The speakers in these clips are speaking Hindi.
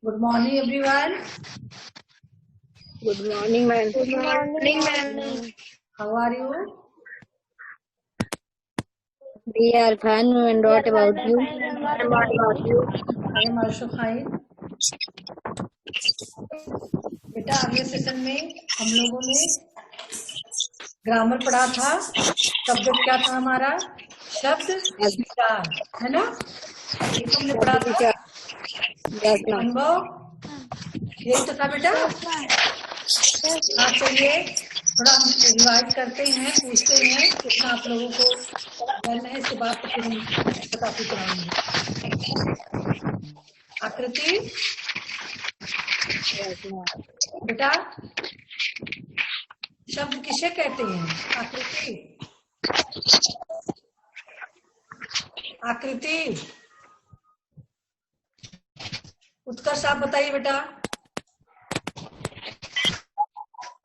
Good morning, everyone. Good morning, ma'am. Good morning, ma'am. How are you? We are fine, and what about you? I am also fine. बेटा अगले सेशन में हम लोगों ने ग्रामर पढ़ा था। सब्जेक्ट क्या था हमारा? शब्द विचार, है ना? ये तो हमने पढ़ा था। Yes, ma'am. अनुभव यही तो था बेटा। हाँ, चलिए थोड़ा हम रिवाइज करते हैं, पूछते हैं कितना आप लोगों को डन है। इसके बाद तो फिर हम बताते चलाएंगे। आकृति Yes, ma'am. बेटा, शब्द किसे कहते हैं? आकृति, आकृति, उत्कर्ष आप बताइए बेटा।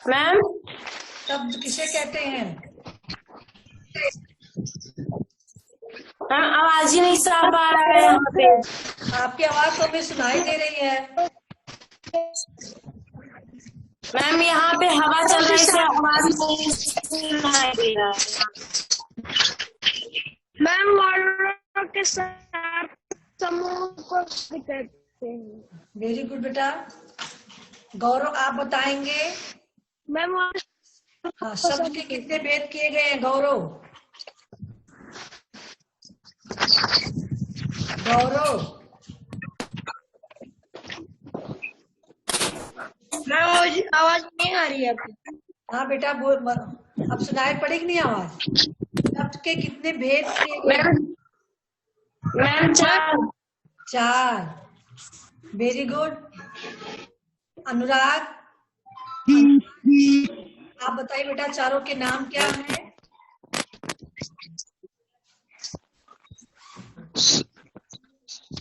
मैम, शब्द किसे कहते हैं? आवाज ही नहीं साफ आ रहा है यहाँ पे। आपकी आवाज तो हमें सुनाई दे रही है। मैम, यहाँ पे हवा चल रही है, आवाज नहीं सुनाई दे रहा है। मैम, वाटर के साथ समूह को कहते हैं। वेरी गुड बेटा। गौरव आप बताएंगे। मैम, हाँ, शब्द के कितने भेद किए गए हैं गौरव? गौरव, मैम आवाज नहीं आ रही है आपकी। हाँ बेटा बोल। अब सुनाई पड़ी कि नहीं आवाज? शब्द के कितने भेद किए गए? मैम, चार। Very good. अनुराग आप बताइए बेटा, चारों के नाम क्या हैं?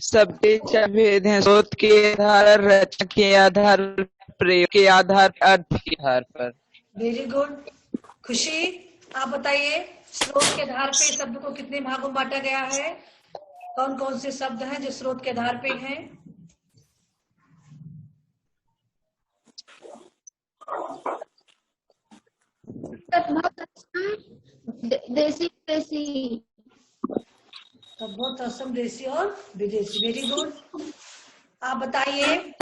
शब्द चार भेद हैं: स्रोत के आधार, रचना के आधार, प्रयोग के आधार, अर्थ के आधार पर। Very good. खुशी आप बताइए, स्रोत के आधार पे शब्द को कितने भागों में बांटा गया है? कौन कौन से शब्द हैं जो स्रोत के आधार पे हैं? देसी देसी बहुत असम, देसी और विदेशी। Very good. आप बताइए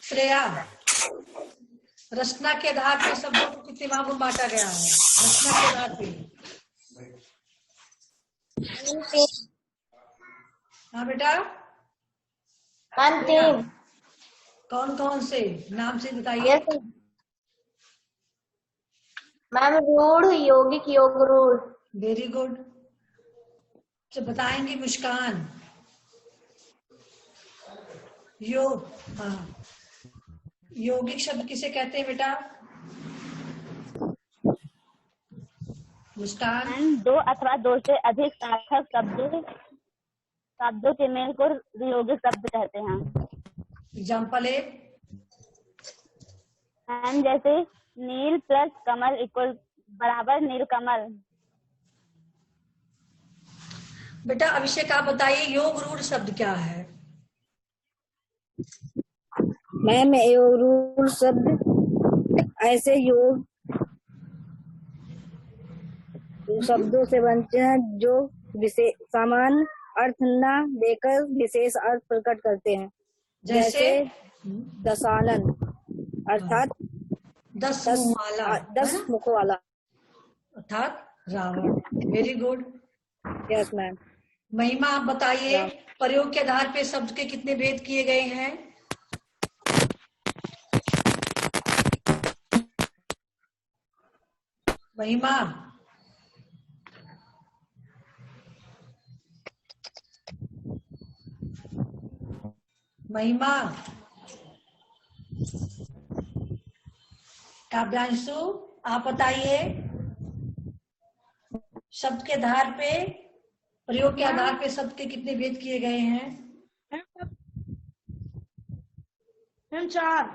श्रेया, रचना के आधार पे शब्दों को कितने भागों में बांटा गया है? रचना के आधार पे। हाँ बेटा, अंतिम। कौन कौन से नाम से बताइए। मैम, रूढ़, यौगिक, योग रूढ़। Very good. तो बताएंगे मुस्कान। हाँ, यौगिक शब्द किसे कहते हैं बेटा? मुस्कान। दो अथवा दो से अधिक सार्थक शब्दों के मेल को यौगिक शब्द कहते हैं। एग्जाम्पल है जैसे नील प्लस कमल इक्वल बराबर नीलकमल। बेटा अभिषेक आप बताइए, योग रूढ़ शब्द क्या है? मैम, योग रूढ़ शब्द ऐसे योग शब्दों से बनते हैं जो विशेष समान अर्थ न देकर विशेष अर्थ प्रकट करते हैं। जैसे दशानन अर्थात 10 मुंह वाला, 10 मुखों वाला, अर्थात Ravana. Very good. Yes ma'am. Mahima आप बताइए, प्रयोग के आधार पे शब्द के कितने भेद किए गए हैं? महिमा, महिमा, काव्यांशु आप बताइए, शब्द के आधार पे, प्रयोग के आधार पे शब्द के कितने भेद किए गए हैं? मैम, 4।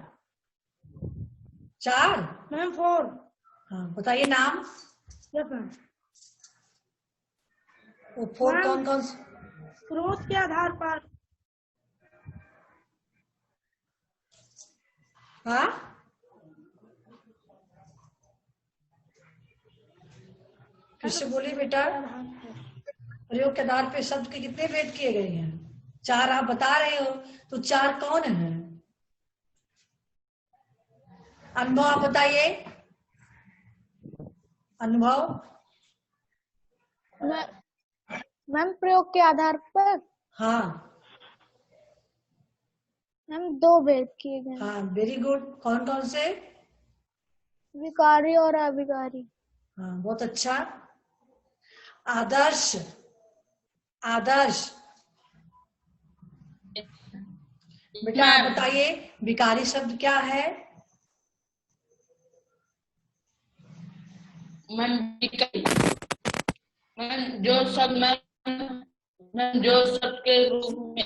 4। मैम, 4। हाँ बताइए नाम। वो 4 कौन कौन? स्रोत के आधार पर हाँ, फिर से बोलिए बेटा। प्रयोग के आधार पे शब्द के कितने भेद किए गए हैं? 4 आप बता रहे हो, तो 4 कौन है? अनुभव आप बताइए। अनुभव। मैम प्रयोग के आधार पर हाँ मैम 2 भेद किए गए, हाँ, वेरी गुड। कौन कौन से? विकारी और अविकारी। हाँ, बहुत अच्छा। आदर्श। आदर्श बेटा आप बताइए, विकारी शब्द क्या है? मैम जो शब्द मैम जो शब्द के रूप में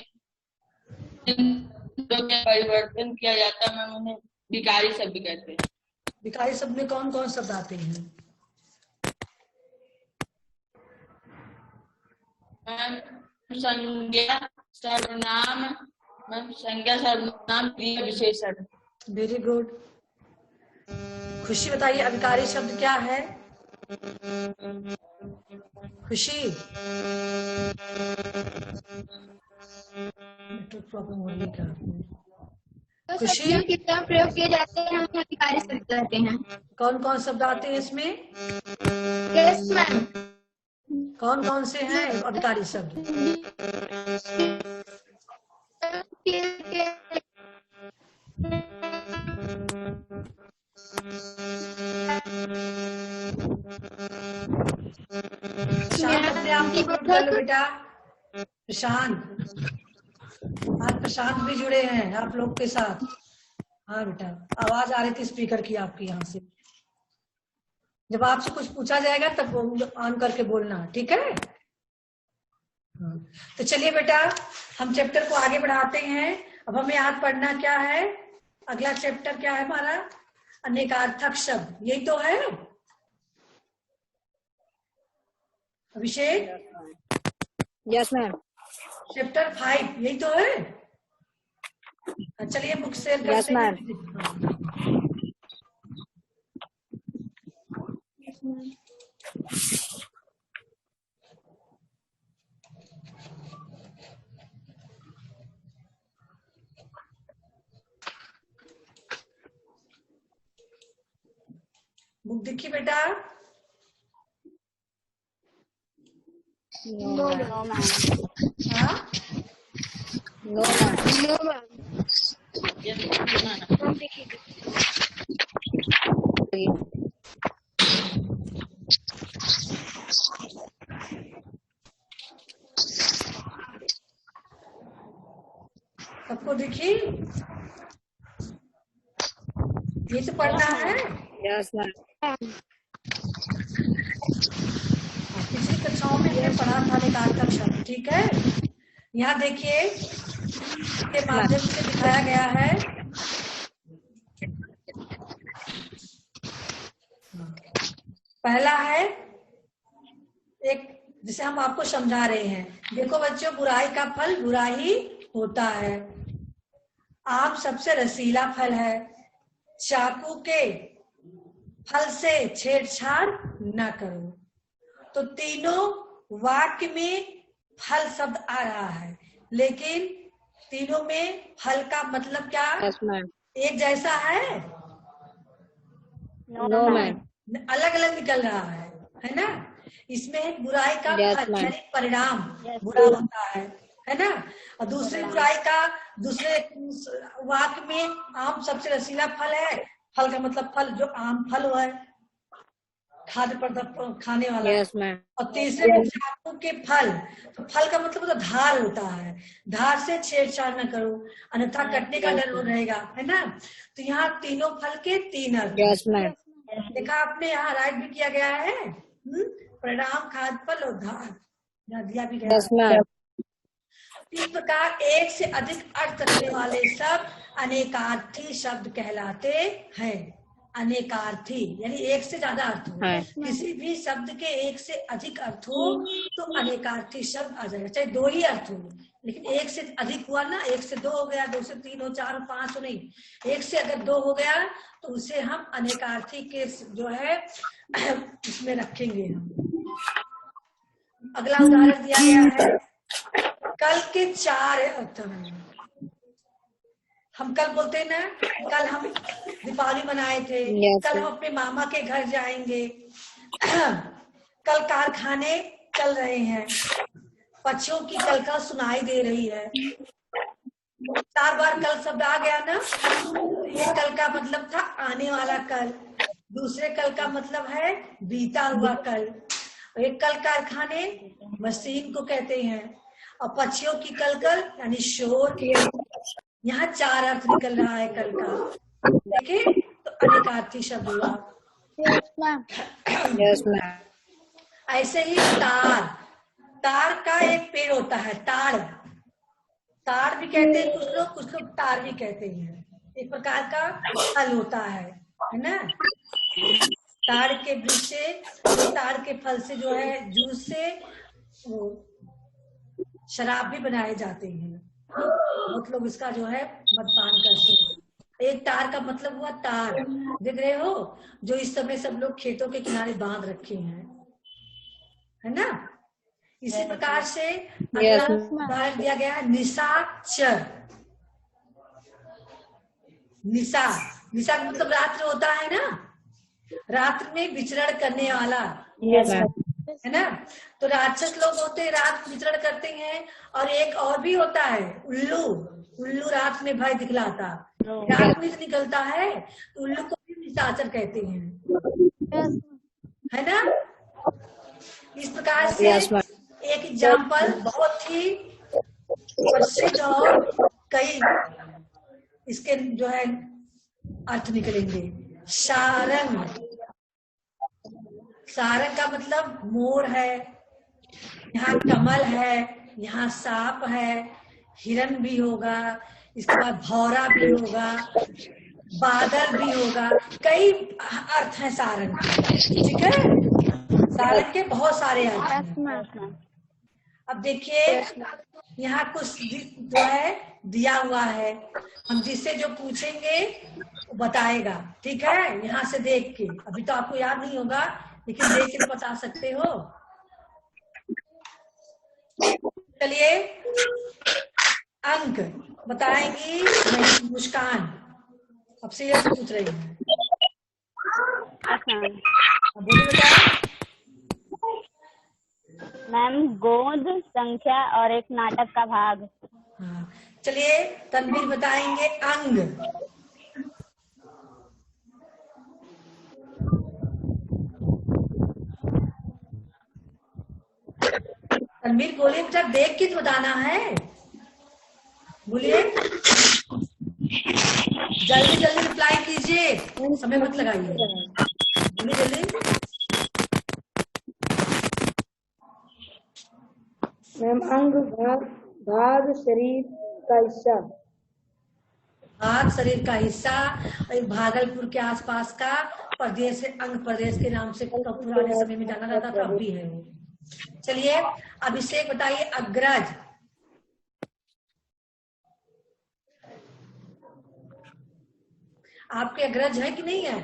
परिवर्तन किया जाता है मैम उन्हें विकारी शब्द कहते हैं। विकारी शब्द में कौन कौन शब्द आते हैं? मैम संज्ञा सर्वनाम, मैम संज्ञा सर्वनाम क्रिया विशेषण। Very good. खुशी बताइए, अविकारी शब्द क्या है? खुशी। नेटवर्क प्रॉब्लम हो रही है क्या? खुशी। कितना प्रयोग किए जाते हैं हम अविकारी शब्द कहते हैं। कौन कौन शब्द आते हैं इसमें? Yes ma'am. कौन कौन से हैं अविकारी शब्द? प्रशांत अपने आप को म्यूट कर लो बेटा। प्रशांत, आज प्रशांत भी जुड़े हैं आप लोग के साथ। हाँ बेटा, आवाज आ रही थी स्पीकर की आपकी यहाँ से। जब आपसे कुछ पूछा जाएगा तब ऑन करके बोलना, ठीक है? हाँ। तो चलिए बेटा, हम चैप्टर को आगे बढ़ाते हैं। अब हमें आज पढ़ना क्या है? अगला चैप्टर क्या है हमारा? अनेकार्थक शब्द, यही तो है अभिषेक? Yes ma'am. चैप्टर 5 यही तो है। चलिए बुक शेयर यस करते मैम। हैं। बुक देखिए बेटा। No ma'am. हाँ, नो मैम। सबको देखिए, ये तो पढ़ना है। Yes ma'am. पिछली कक्षाओं में हमने पढ़ा था अनेकार्थक शब्द, ठीक है? यहाँ देखिए, के माध्यम से दिखाया गया है। पहला है एक, जिसे हम आपको समझा रहे हैं। देखो बच्चों, बुराई का फल बुरा ही होता है। आम सबसे रसीला फल है। चाकू के फल से छेड़छाड़ न करो। तो तीनों वाक्य में फल शब्द आ रहा है, लेकिन तीनों में फल का मतलब क्या यस मैम। एक जैसा है? No ma'am. अलग अलग निकल रहा है ना? इसमें एक बुराई का Yes, फल ma'am. यानी परिणाम बुरा होता है ना? और दूसरी बुराई का दूसरे वाक्य में आम सबसे रसीला फल है। फल का मतलब फल जो आम फल है, खाद्य पदार्थ खाने वाला। Yes ma'am. और तीसरे में चाकू के फल, तो फल का मतलब तो धार होता है। धार से छेड़छाड़ न करो, अन्यथा कटने का डर रहेगा, है ना? तो यहाँ तीनों फल के 3 अर्थ। Yes ma'am. देखा आपने, यहाँ राइट भी किया गया है। परिणाम, खाद्य फल और धार यहाँ दिया भी गया यस मैम। इस प्रकार एक से अधिक अर्थ रखने वाले शब्द अनेकार्थी शब्द कहलाते हैं। अनेकार्थी, यानी एक से ज्यादा अर्थ हो। किसी भी शब्द के एक से अधिक अर्थ हो तो अनेकार्थी शब्द आ जाएगा, चाहे दो ही अर्थ हो, लेकिन एक से अधिक हुआ ना, एक से दो हो गया, दो से तीन हो, चार हो, पांच हो, नहीं, एक से अगर दो हो गया तो उसे हम अनेकार्थी के जो है उसमें रखेंगे हम। अगला उदाहरण दिया गया है, कल के 4 अर्थ हैं। हम कल बोलते हैं ना, कल हम दीपावली मनाए थे, कल हम अपने मामा के घर जाएंगे, कल कारखाने चल रहे हैं, पक्षियों की कलका सुनाई दे रही है। 4 बार कल शब्द आ गया ना। एक कल का मतलब था आने वाला कल, दूसरे कल का मतलब है बीता हुआ कल, एक कल कारखाने मशीन को कहते हैं, और पक्षियों की कलकल यानी शोर। यहाँ 4 अर्थ निकल रहा है कल का, देखिए तो अनेकार्थी शब्द हुआ। ऐसे ही तार, तार का एक पेड़ होता है ताड़, ताड़ भी कहते हैं कुछ लोग तार भी कहते हैं, एक प्रकार का फल होता है ना। ताड़ के वृक्ष से, ताड़ के फल से जो है जूस से शराब भी बनाए जाते हैं, बहुत लोग इसका जो है मदपान करते हैं। एक तार का मतलब हुआ तार, देख रहे हो, जो इस समय सब लोग खेतों के किनारे बांध रखे हैं, है ना। इसी प्रकार से अगला उदाहरण दिया गया है निशाचर। निशा, निशा का मतलब रात्र होता है ना, रात्र में विचरण करने वाला, है ना। तो राक्षस लोग होते हैं, रात विचरण करते हैं, और एक और भी होता है उल्लू, उल्लू रात में भय दिखलाता, रात में निकलता है, तो उल्लू को भी निशाचर कहते हैं, है ना। इस प्रकार से एक एग्जाम्पल बहुत ही प्रसिद्ध और कई इसके जो है अर्थ निकलेंगे। सारंग, सारंग का मतलब मोर है, यहाँ कमल है, यहाँ सांप है, हिरन भी होगा, इसके बाद भौरा भी होगा, बादल भी होगा, कई अर्थ हैं सारंग के, ठीक है। सारंग के बहुत सारे अर्थ हैं। अब देखिए यहाँ कुछ जो है दिया हुआ है, हम जिससे जो पूछेंगे वो बताएगा, ठीक है, यहाँ से देख के। अभी तो आपको याद नहीं होगा, लेकिन देख के बता सकते हो। चलिए अंक बताएंगी मुस्कान, अब सीरियस पूछ रही है, बोलिए बेटा। मैम गोद, संख्या और एक नाटक का भाग। हाँ, चलिए तनवीर बताएंगे अंग। तनवीर बोलिए बेटा, देख के तो बताना है, बोलिए जल्दी जल्दी रिप्लाई कीजिए, समय मत लगाइए, बोलिए जल्दी। मैम अंग भाग शरीर का हिस्सा, भाग शरीर का हिस्सा, और भागलपुर के आसपास का प्रदेश, अंग प्रदेश के नाम से पुराने समय में जाना जाता था, अब भी है वो। चलिए अभिषेक बताइए अग्रज। आपके अग्रज है कि नहीं है?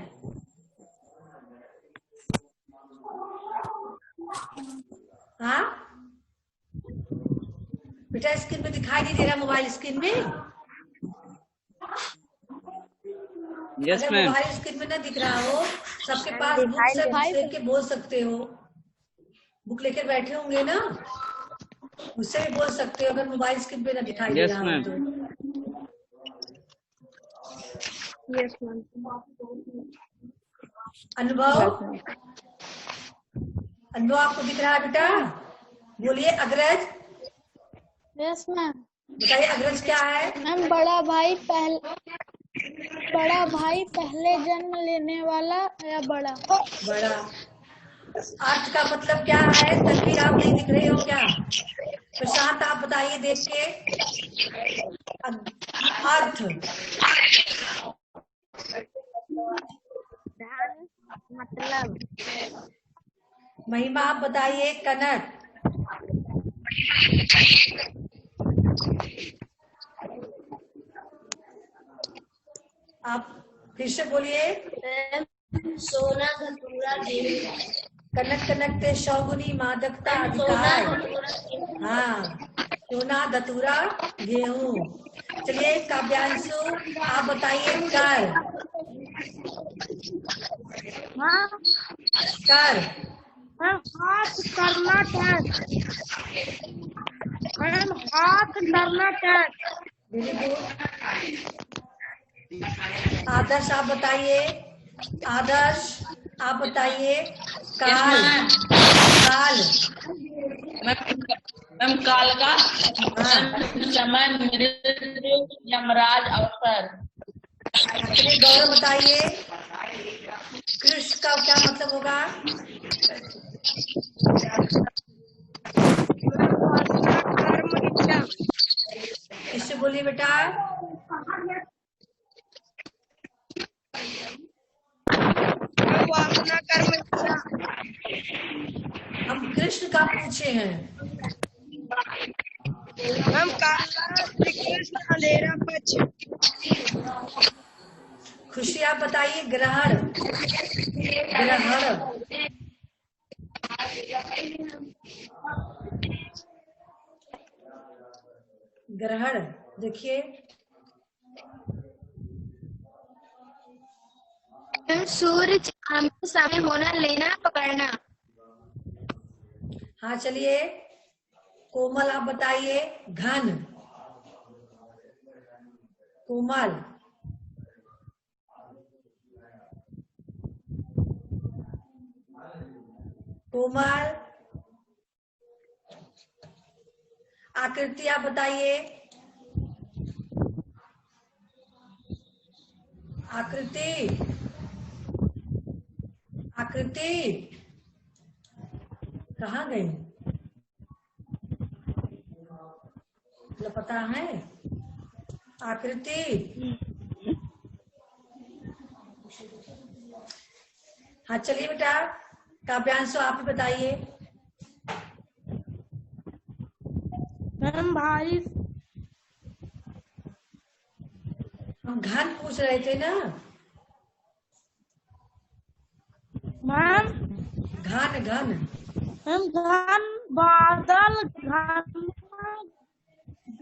हाँ बेटा, स्क्रीन में दिखाई नहीं दे रहा, मोबाइल स्क्रीन में? यस अगर मैम। मोबाइल स्क्रीन में ना दिख रहा हो, सबके पास बुक से बुक लेके बोल सकते हो, बुक लेकर बैठे होंगे ना, उससे भी बोल सकते हो अगर मोबाइल स्क्रीन पे ना दिखाई दे रहा हो तो। Yes ma'am. अनुभव, अनुभव आपको दिख रहा है बेटा? बोलिए अग्रज। Yes ma'am. बताइए अग्रज क्या है? मैम बड़ा भाई पहले जन्म लेने वाला या बड़ा? बड़ा। अर्थ का मतलब क्या है? तनवीर आप नहीं दिख रहे हो क्या? प्रशांत आप बताइए देख के। अर्थ महिमा आप बताइए कनक। आप फिर से बोलिए। सोना धतूरा गेहूं। कनक कनक ते शौगुनी मादकता अधिकार। हाँ, सोना धतूरा गेहूं। चलिए काव्यांशु आप बताइए कर। कर हाथ करना टैक्स। मैम हाथ करना टैक्स। Very good. आदर्श आप बताइए। आदर्श आप बताइए काल। काल मैम काल का हाँ। समय, मृत्यु, यमराज, अवसर। चलिए गौरव बताइए कृष्ण का क्या मतलब होगा। इससे बोलिए बेटा। हम कृष्ण का पूछे हैं। हम काला श्री कृष्ण अंधेरा पक्ष। खुशी आप बताइए ग्रहण। ग्रहण ग्रहण देखिए। सूर्य आमने सामने होना, लेना, पकड़ना। हाँ चलिए कोमल आप बताइए घन। कोमल कोमल आकृति आप बताइए। आकृति आकृति कहाँ गई। मतलब पता है आकृति। हाँ चलिए बेटा काव्यांशु आप ही बताइए। मैम भारी। हम घन पूछ रहे थे ना। मैम घन घन हम घन बादल, घन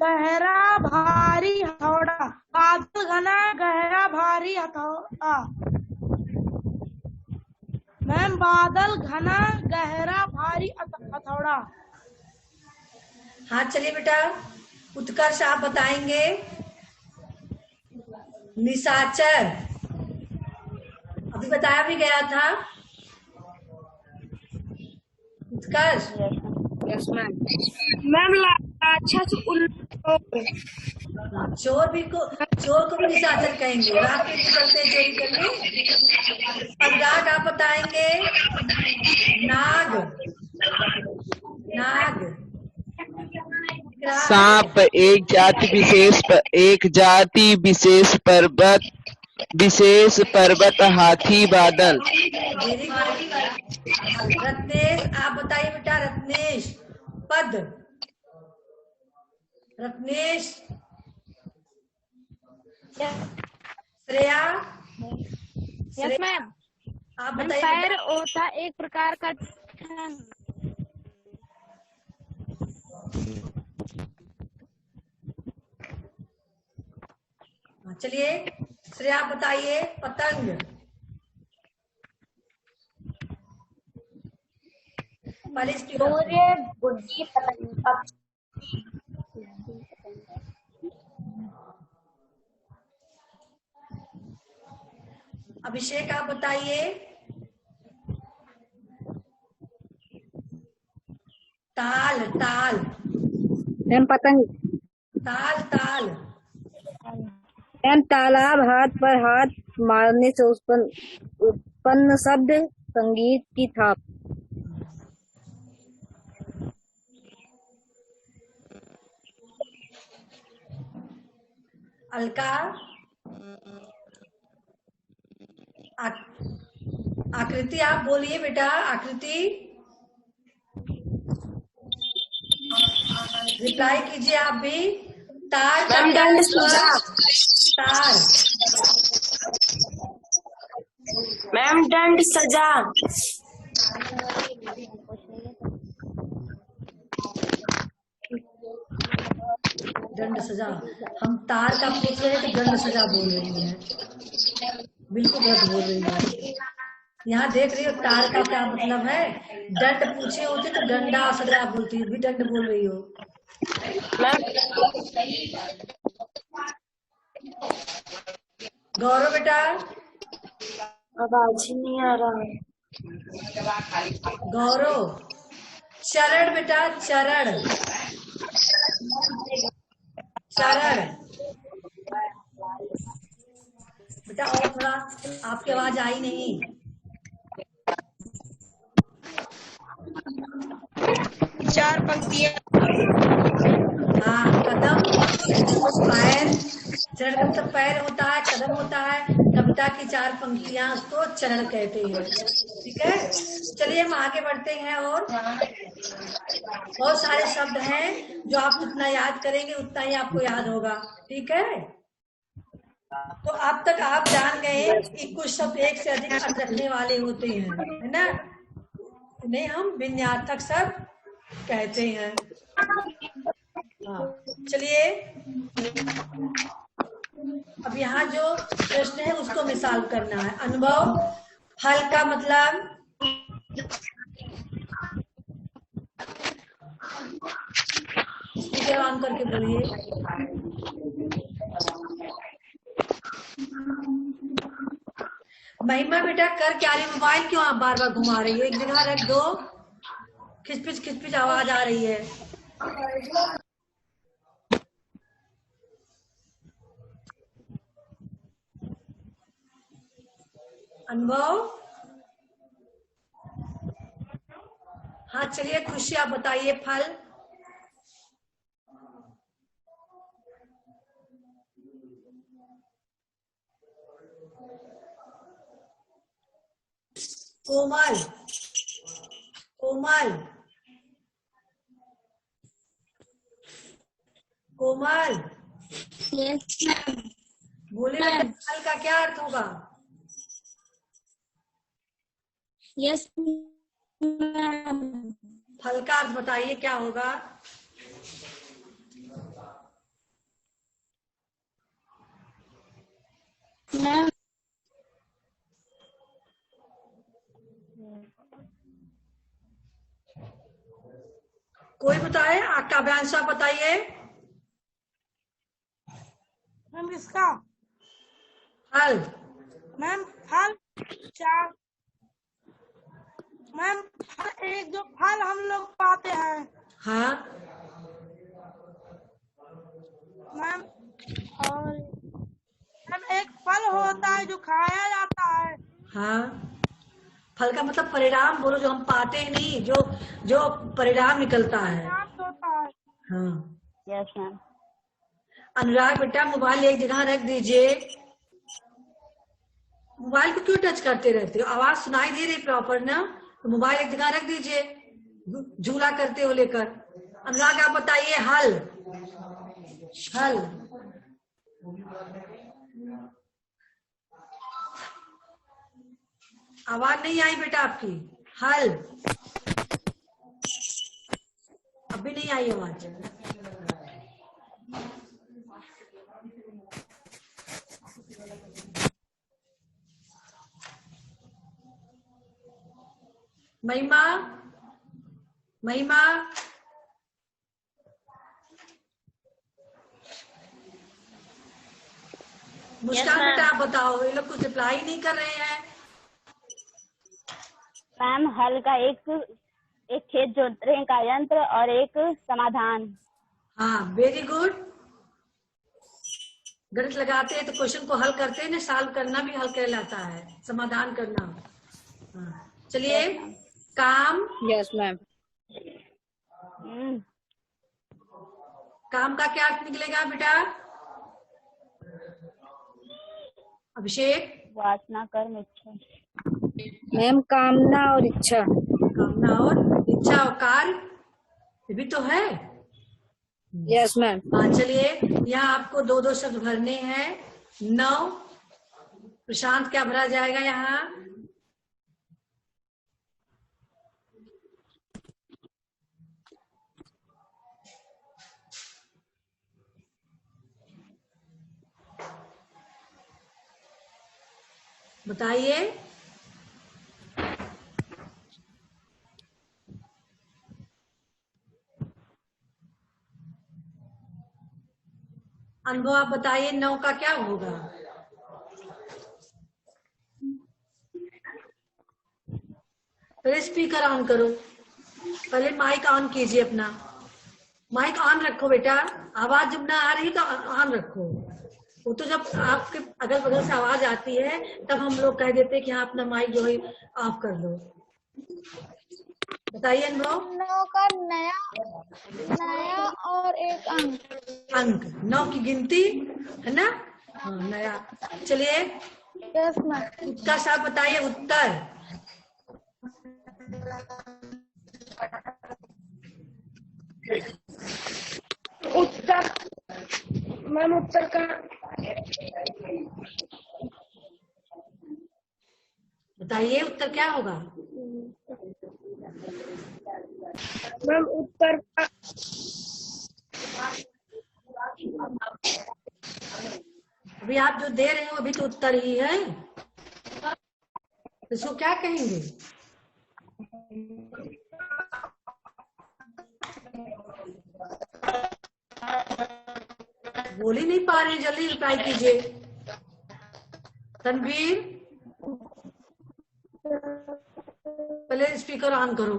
गहरा भारी हथौड़ा। बादल घना गहरा भारी हथौड़ा। मैम बादल घना गहरा भारी हथौड़ा। हाँ चलिए बेटा उत्कर्ष आप बताएंगे। निशाचर अभी बताया भी गया था। उत्कर्ष यस मैम। मैम अच्छा से चोर को भी निशाचर कहेंगे। रात में निकलते हैं चोरी करने। पगडाग आप बताएंगे। नाग नाग सांप एक जाति विशेष पर्वत हाथी बादल। Very good. रत्नेश आप बताइए बेटा। रत्नेश पद। रत्नेश श्रेया। Yes ma'am. आप बताइए पैर बेटा। ओथा एक प्रकार का। चलिए श्रेया बताइए पतंग। सूर्य बुद्धि पतंग। अभिषेक आप बताइए। ताल ताल मैम पतंग। ताल ताल मैम तालाब, हाथ पर हाथ मारने से उत्पन्न शब्द, संगीत की थाप। अलका आकृति आप बोलिए बेटा, आकृति रिप्लाई कीजिए आप भी। तार का मैम क्या दंड मतलब? सजा। तार, मैम दंड सजा। दंड सजा। हम तार का पूछ रहे हैं तो दंड सजा बोल रही है, बिल्कुल गलत बोल रही है। यहाँ देख रही हो तार का क्या मतलब है? दंड पूछे होते तो डंडा और सजा बोलती, भी दंड बोल रही हो। मैम गौरव बेटा, आवाज ही नहीं आ रहा है। गौरव, चरण बेटा, चरण, चरण बेटा। और थोड़ा, आपकी आवाज आई नहीं। चार पंक्तियां। हाँ, कदम, पैर। चरण का मतलब पैर होता है, कदम होता है। कविता की 4 पंक्तियां उसको चरण कहते हैं। ठीक है, चलिए हम आगे बढ़ते हैं। और बहुत सारे शब्द हैं जो आप जितना याद करेंगे उतना ही आपको याद होगा। ठीक है, तो अब तक आप जान गए कि कुछ शब्द एक से अधिक अर्थ रखने वाले होते हैं, है ना? इन्हें हम विन्यार्थक शब्द कहते हैं। हाँ, चलिए अब यहाँ जो प्रश्न है उसको हमें सॉल्व करना है। अनुभव, फल का मतलब? स्पीकर ऑन करके बोलिए। महिमा बेटा कर क्या रही? मोबाइल क्यों आप बार बार घुमा रही हो? एक जगह रख दो। खिचपिच आवाज आ रही है। अनुभव, हाँ चलिए खुशी आप बताइए। फल, कोमल, कोमल, कोमल, बोले बेटा फल का क्या अर्थ होगा? यस फल का अर्थ बताइए क्या होगा? मैम। कोई बताए? काव्यांश आप बताइए। मैम इसका, फल, मैम फल 4। मैम फल एक जो फल हम लोग पाते हैं हाँ, मैम। और मैम एक फल होता है जो खाया जाता है। हाँ। फल का मतलब परिणाम बोलो, जो हम पाते ही नहीं, जो जो परिणाम निकलता है। नाम होता है। हाँ। Yes ma'am. अनुराग बेटा मोबाइल एक जगह रख दीजिए। मोबाइल को क्यों टच करते रहते हो? आवाज सुनाई दे रही प्रॉपर ना? तो मोबाइल एक जगह रख दीजिए, झूला करते हो लेकर। अनुराग आप बताइए। हल, हल, आवाज नहीं आई बेटा आपकी। हल, अभी नहीं आई आवाज। महिमा, महिमा, मुस्कान बेटा आप बताओ। ये लोग कुछ रिप्लाई नहीं कर रहे हैं। मैम हल का एक खेत जोतने का यंत्र और एक समाधान। हाँ, वेरी गुड। गणित लगाते हैं तो क्वेश्चन को हल करते हैं ना, सॉल्व करना भी हल कहलाता है, समाधान करना। हाँ, चलिए काम, यस मैम। काम का क्या अर्थ निकलेगा बेटा? अभिषेक, वासना कर्म इच्छा। मैम कामना और इच्छा। कामना और इच्छा और कार्य, ये भी तो है। Yes ma'am. हाँ चलिए, यहाँ आपको 2-2 शब्द भरने हैं। 9 प्रशांत, क्या भरा जाएगा यहाँ? बताइए। अनुभव आप बताइए, 9 का क्या होगा? पहले स्पीकर ऑन करो, पहले माइक ऑन कीजिए अपना। माइक ऑन रखो बेटा, आवाज जब ना आ रही तो ऑन रखो। वो तो जब आपके अगल बगल से आवाज आती है तब हम लोग कह देते हैं कि हाँ अपना माइक जो है ऑफ कर लो। बताइए अनुभव। 9 का नया और एक अंक 9 की गिनती है ना? हाँ नया। चलिए यस मैम। उत्तर साहब बताइए, उत्तर। उत्तर मैम, उत्तर का बताइए उत्तर क्या होगा? मैम, उत्तर का अभी आप जो दे रहे हो अभी तो उत्तर ही है, इसको क्या कहेंगे? बोल ही नहीं पा रहे, जल्दी रिप्लाई कीजिए। तनवीर पहले स्पीकर ऑन करो,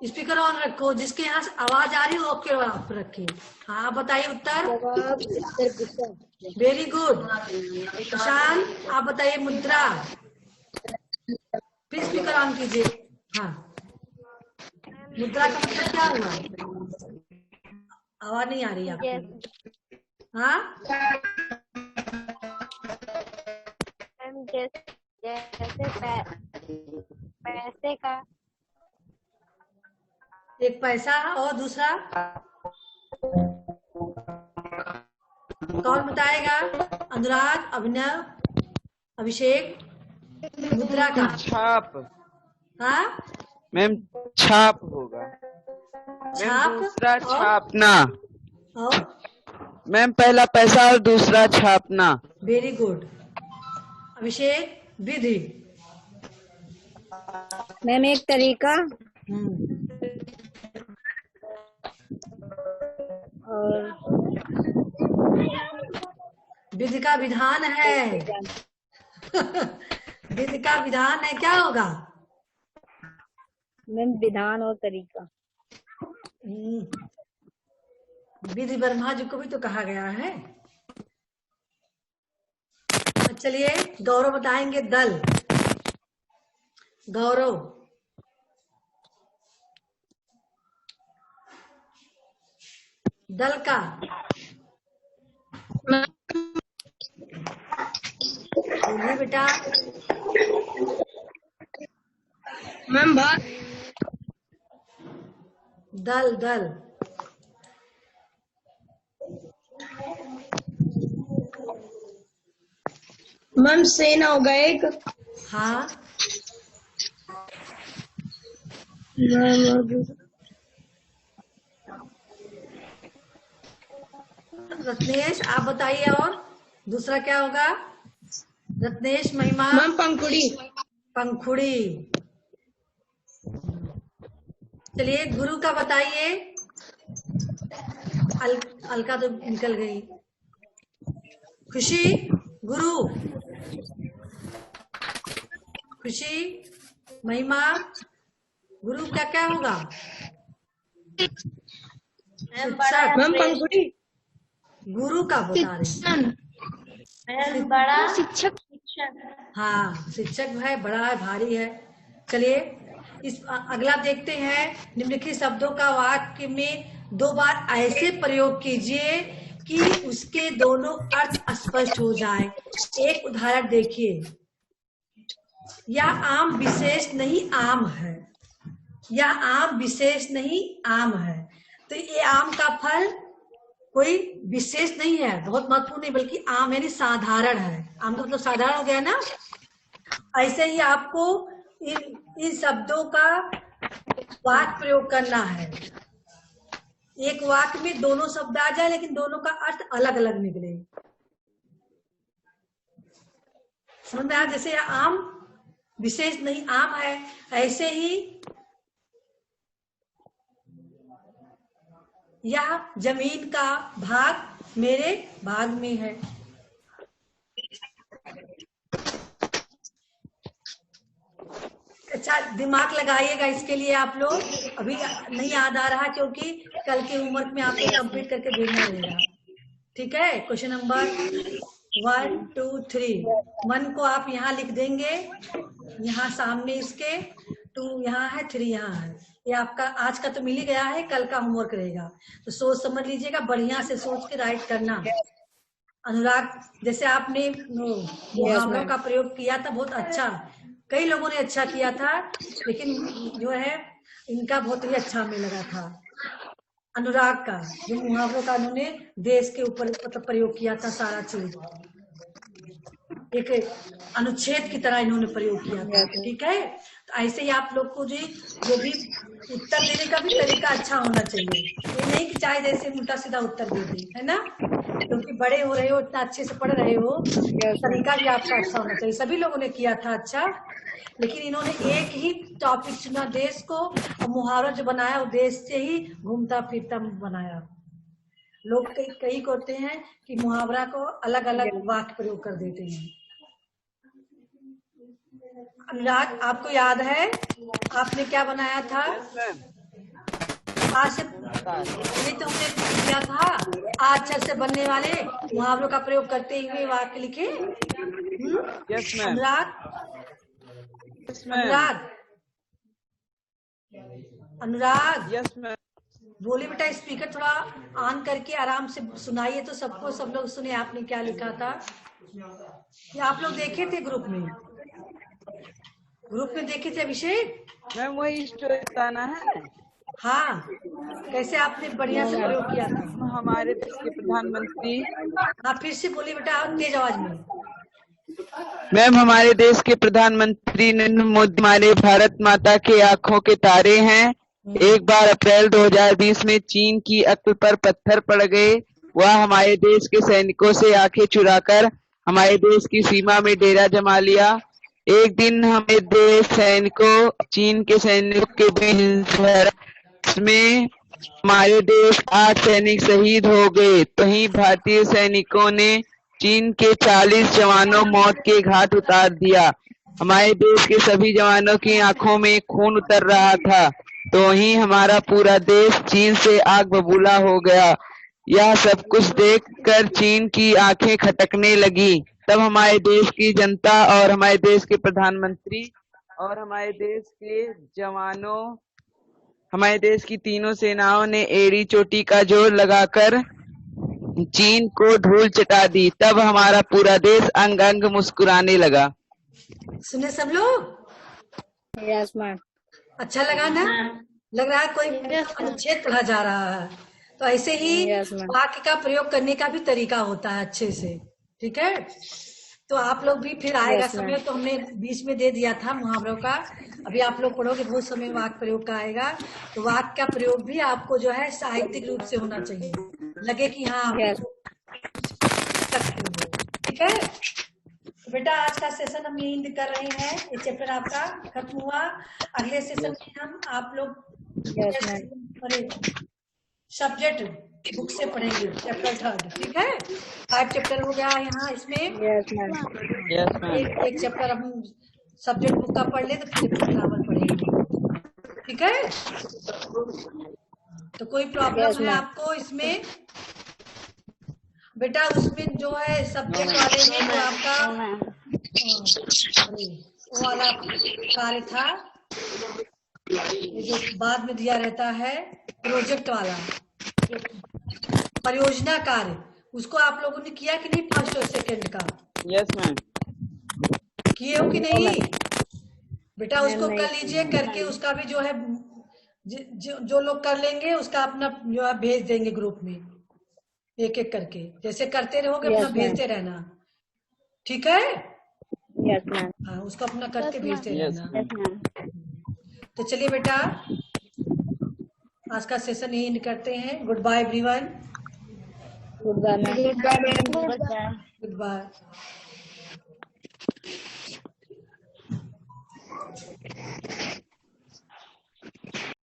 स्पीकर ऑन रखो, जिसके यहाँ से आवाज आ रही है वो ओके आप रखिए। हाँ बताइए उत्तर। Very good. प्रशांत आप बताइए मुद्रा, फिर स्पीकर ऑन कीजिए। हाँ मुद्रा का मतलब क्या हुआ? आवाज नहीं आ रही आपको। हाँ जैसे पैसे का एक पैसा और दूसरा कौन बताएगा? अनुराग, अभिनव, अभिषेक। मुद्रा का छाप। हाँ मैम छाप होगा। छाप दूसरा और? छापना। और मैम पहला पैसा और दूसरा छापना। Very good. Abhishek, Vidhi. Ma'am एक तरीका और विधि का विधान है। विधि का विधान है, क्या होगा? मैम विधान और तरीका। विधि ब्रह्मा जी को भी तो कहा गया है। चलिए गौरव बताएंगे, दल। गौरव दल का बोलिए बेटा। मैम बात दल दल मैम सेना होगा एक। हाँ रत्नेश आप बताइए, और दूसरा क्या होगा? रत्नेश, महिमा। मैम पंखुड़ी। पंखुड़ी। चलिए गुरु का बताइए। अलका तो निकल गई। खुशी, गुरु। खुशी, महिमा, गुरु क्या क्या होगा? शिक्षक। मैम पंखुड़ी। गुरु का बता रहे। बड़ा शिक्षक। हाँ शिक्षक है, बड़ा है, भारी है। चलिए इस अगला देखते हैं। निम्नलिखित शब्दों का वाक्य में 2 बार ऐसे प्रयोग कीजिए कि उसके दोनों अर्थ स्पष्ट हो जाए। एक उदाहरण देखिए। यह आम विशेष नहीं आम है, यह आम विशेष नहीं आम है। तो ये आम का फल कोई विशेष नहीं है, बहुत महत्वपूर्ण नहीं, बल्कि आम यानी साधारण है। आम का मतलब साधारण हो गया ना। ऐसे ही आपको इन शब्दों का वाक्य प्रयोग करना है। एक वाक्य में दोनों शब्द आ जाए लेकिन दोनों का अर्थ अलग अलग निकले। समझ में आया? जैसे आम विशेष नहीं आम है, ऐसे ही यह जमीन का भाग मेरे भाग में है। अच्छा, दिमाग लगाइएगा इसके लिए आप लोग। अभी नहीं याद आ रहा क्योंकि कल के होमवर्क में आपको कंप्लीट करके भेजना रहेगा। ठीक है, क्वेश्चन नंबर 1 2 3 1 को आप यहाँ लिख देंगे, यहाँ सामने इसके, 2 यहाँ है, 3 यहाँ है। ये आपका आज का तो मिल ही गया है, कल का होमवर्क रहेगा, तो सोच समझ लीजिएगा, बढ़िया से सोच के राइट करना। अनुराग, जैसे आपने मुहावरों का प्रयोग किया था, बहुत अच्छा, कई लोगों ने अच्छा किया था, लेकिन जो है इनका बहुत ही अच्छा हमें लगा था। अनुराग का जो मुहावरों का उन्होंने देश के ऊपर मतलब प्रयोग किया था, सारा चीज एक अनुच्छेद की तरह इन्होंने प्रयोग किया था। ठीक है, तो ऐसे ही आप लोग को जो भी उत्तर देने का भी तरीका अच्छा होना चाहिए। ये नहीं कि चाहे जैसे उल्टा सीधा उत्तर दे दे, है ना, क्योंकि बड़े हो रहे हो, इतना अच्छे से पढ़ रहे हो, तरीका भी आपका अच्छा होना चाहिए। सभी लोगों ने किया था अच्छा, लेकिन इन्होंने एक ही टॉपिक चुना देश को, और मुहावरा जो बनाया वो देश से ही घूमता फिरता बनाया। लोग कई करते हैं कि मुहावरा को अलग अलग वाक्य प्रयोग कर देते हैं। अनुराग, आपको याद है आपने क्या बनाया था? आज से नहीं तो हमने किया था, अक्षर से बनने वाले मुहावरों का प्रयोग करते हुए वाक्य लिखे। अनुराग, अनुराग, अनुराग, यस मैम। बोले बेटा, स्पीकर थोड़ा ऑन करके आराम से सुनाइए तो सबको, सब लोग सुने आपने क्या लिखा था। ये आप लोग देखे थे ग्रुप में? ग्रुप में देखे थे अभिषेक? मैम वही स्टोरी बताना है। हाँ, कैसे आपने बढ़िया से प्रयोग किया था। हमारे देश के प्रधानमंत्री, हाँ फिर से बोलिए बेटा, तेज आवाज में। मैम हमारे देश के प्रधानमंत्री नरेंद्र मोदी हमारे भारत माता के आंखों के तारे हैं। एक बार अप्रैल 2020 में चीन की अक्ल पर पत्थर पड़ गए। वह हमारे देश के सैनिकों से आंखें चुराकर हमारे देश की सीमा में डेरा जमा लिया। एक दिन हमारे देश सैनिकों चीन के सैनिकों के बीच में हमारे देश 8 सैनिक शहीद हो गए। तो ही भारतीय सैनिकों ने चीन के 40 जवानों मौत के घाट उतार दिया। हमारे देश के सभी जवानों की आंखों में खून उतर रहा था, तो वहीं हमारा पूरा देश चीन से आग बबूला हो गया। यह सब कुछ देखकर चीन की आंखें खटकने लगी। तब हमारे देश की जनता और हमारे देश के प्रधानमंत्री और हमारे देश के जवानों, हमारे देश की तीनों सेनाओं ने एड़ी चोटी का जोर लगाकर चीन को धूल चटा दी। तब हमारा पूरा देश अंग अंग मुस्कुराने लगा। सुने सब लोग? Yes ma'am. अच्छा लगा ना? लग रहा है कोई अनुच्छेद पढ़ा जा रहा है। तो ऐसे ही वाक्य का प्रयोग करने का भी तरीका होता है अच्छे से। ठीक है, तो आप लोग भी फिर आएगा समय, तो हमने बीच में दे दिया था मुहावरों का, अभी आप लोग पढ़ोगे बहुत समय वाक्य प्रयोग का आएगा। तो वाक्य का प्रयोग भी आपको जो है साहित्यिक रूप से होना चाहिए, लगे कि हाँ ठीक है। तो बेटा आज का सेशन हम यही कर रहे हैं, ये चैप्टर आपका खत्म हुआ। अगले सेशन में हम आप लोग सब्जेक्ट बुक से पढ़ेंगे, चैप्टर 3। ठीक है, 5 चैप्टर हो गया यहाँ इसमें। एक चैप्टर हम सब्जेक्ट बुक का पढ़ ले तो फिर ग्रामर पढ़ेंगे। ठीक है, तो कोई प्रॉब्लम है आपको इसमें? बेटा उसमें जो है सब्जेक्ट वाले में जो आपका वो वाला कार्य था, ये जो बाद में दिया रहता है प्रोजेक्ट वाला परियोजना कार्य, उसको आप लोगों ने किया कि नहीं? फर्स्ट और सेकंड का यस मैम। किए हो कि नहीं? बेटा उसको कर लीजिए, करके उसका भी जो है जो लोग कर लेंगे उसका अपना जो है भेज देंगे ग्रुप में, एक एक करके जैसे करते रहोगे अपना भेजते रहना, ठीक है? Yes ma'am. हाँ, उसको अपना करके भेजते रहना। Yes ma'am. तो चलिए बेटा आज का सेशन यही करते हैं। Goodbye everyone. Goodbye ma'am. Goodbye. Good bye.